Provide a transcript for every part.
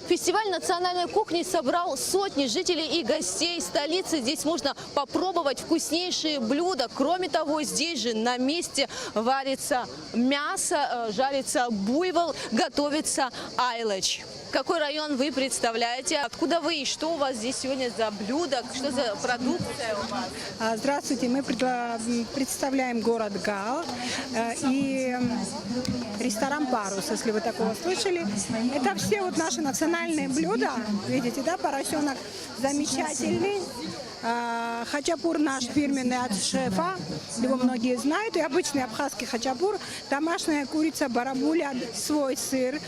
Фестиваль национальной кухни собрал сотни жителей и гостей столицы. Здесь можно попробовать вкуснейшие блюда. Кроме того, здесь же на месте варится мясо, жарится буйвол, готовится айлач. Какой район вы представляете? Откуда вы и что у вас здесь сегодня за блюдо? Что за продукция у вас? Здравствуйте, мы представляем город Гал и ресторан «Парус», если вы такого слышали. Это все вот наши национальные блюда, видите, да, поросенок замечательный. Хачапур наш фирменный от шефа, его многие знают, и обычный абхазский хачапур, домашняя курица барабуля, свой сыр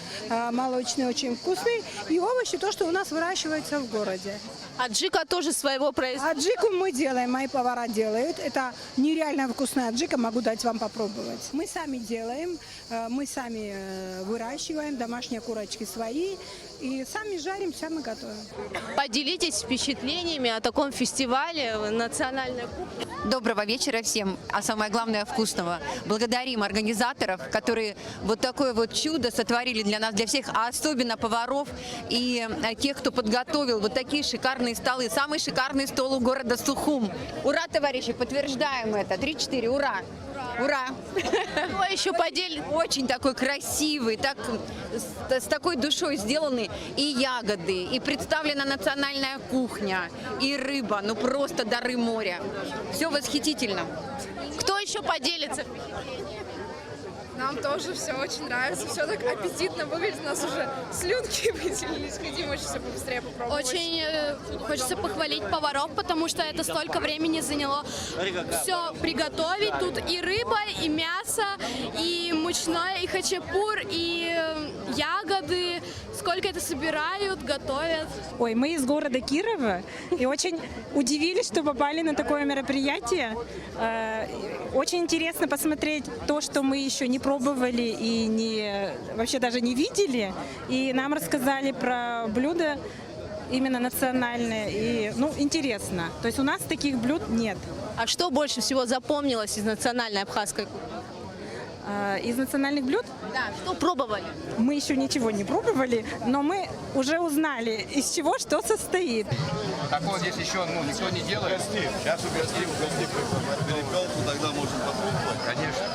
молочный, очень вкусный, и овощи, то, что у нас выращивается в городе. Аджика тоже своего производства? Аджику мы делаем, мои повара делают, это нереально вкусная аджика, могу дать вам попробовать. Мы сами делаем, мы сами выращиваем, домашние курочки свои, и сами жарим, сами готовим. Поделитесь впечатлениями о таком фестивале национальной кухни. Доброго вечера всем, а самое главное вкусного. Благодарим организаторов, которые вот такое вот чудо сотворили для нас, для всех, а особенно поваров и тех, кто подготовил вот такие шикарные столы. Самый шикарный стол у города Сухум. Ура, товарищи, подтверждаем это. 3-4, ура! Ура! Кто еще поделит? Очень такой красивый, так, с такой душой сделаны и ягоды, и представлена национальная кухня, и рыба, ну просто дары моря. Все восхитительно. Кто еще поделится впечатлениями? Нам тоже все очень нравится, все так аппетитно выглядит, у нас уже слюнки выделились, хотим очень все побыстрее попробовать. Очень хочется похвалить поваров, потому что это столько времени заняло все приготовить. Тут и рыба, и мясо, и мучное, и хачапур, и ягоды. Сколько это собирают, готовят. Ой, мы из города Кирова и очень удивились, что попали на такое мероприятие. Очень интересно посмотреть то, что мы еще не пробовали и вообще даже не видели. И нам рассказали про блюда именно национальные. И, интересно. То есть у нас таких блюд нет. А что больше всего запомнилось из национальной абхазской кухни? Из национальных блюд? Да, что пробовали? Мы еще ничего не пробовали, но мы уже узнали, из чего что состоит. Такого здесь еще никто не делает. Сейчас угостим перепелку, тогда можем попробовать. Конечно.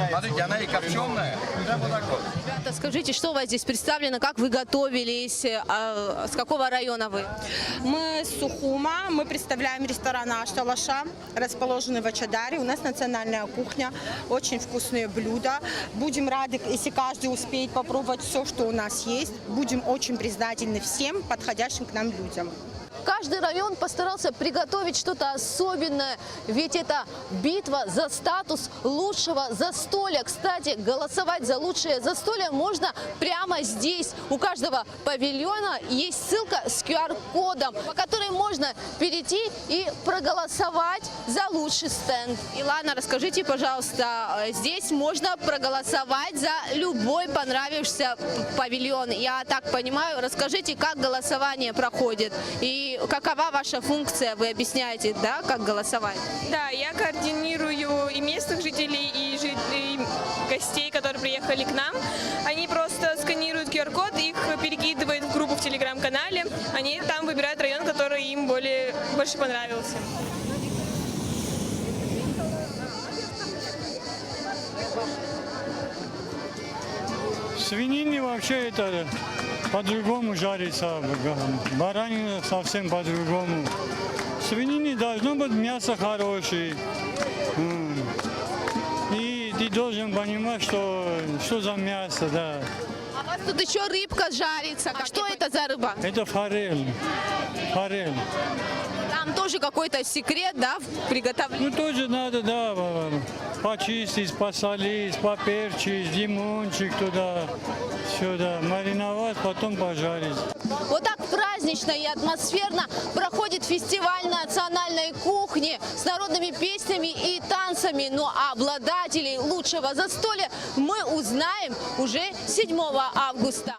Смотрите, она и копченая. Вот так вот. Ребята, скажите, что у вас здесь представлено, как вы готовились, с какого района вы? Мы с Сухума, мы представляем ресторан «Аш-Талаша», расположенный в Ачадаре. У нас национальная кухня, очень вкусные блюда. Будем рады, если каждый успеет попробовать все, что у нас есть. Будем очень признательны всем подходящим к нам людям. Каждый район постарался приготовить что-то особенное, ведь это битва за статус лучшего застолья. Кстати, голосовать за лучшее застолье можно прямо здесь. У каждого павильона есть ссылка с QR-кодом, по которой можно перейти и проголосовать за лучший стенд. Илана, расскажите, пожалуйста, здесь можно проголосовать за любой понравившийся павильон. Я так понимаю, расскажите, как голосование проходит и какова ваша функция, вы объясняете, да, как голосовать? Да, я координирую и местных жителей, и гостей, которые приехали к нам. Они просто сканируют QR-код, их перекидывают в группу в телеграм-канале. Они там выбирают район, который им больше понравился. Свинины вообще это по-другому жарится, баранина совсем по-другому. Свинины должно быть мясо хорошее. И ты должен понимать, что за мясо, да. А у вас тут еще рыбка жарится. А что это за рыба? Это форель. Форель. Там тоже какой-то секрет, да, в приготовлении? Тоже надо, да, почистить, посолить, поперчить, лимончик туда, сюда, мариновать, потом пожарить. Вот так празднично и атмосферно проходит фестиваль национальной кухни с народными песнями и танцами. Ну а обладателей лучшего застолья мы узнаем уже 7 августа.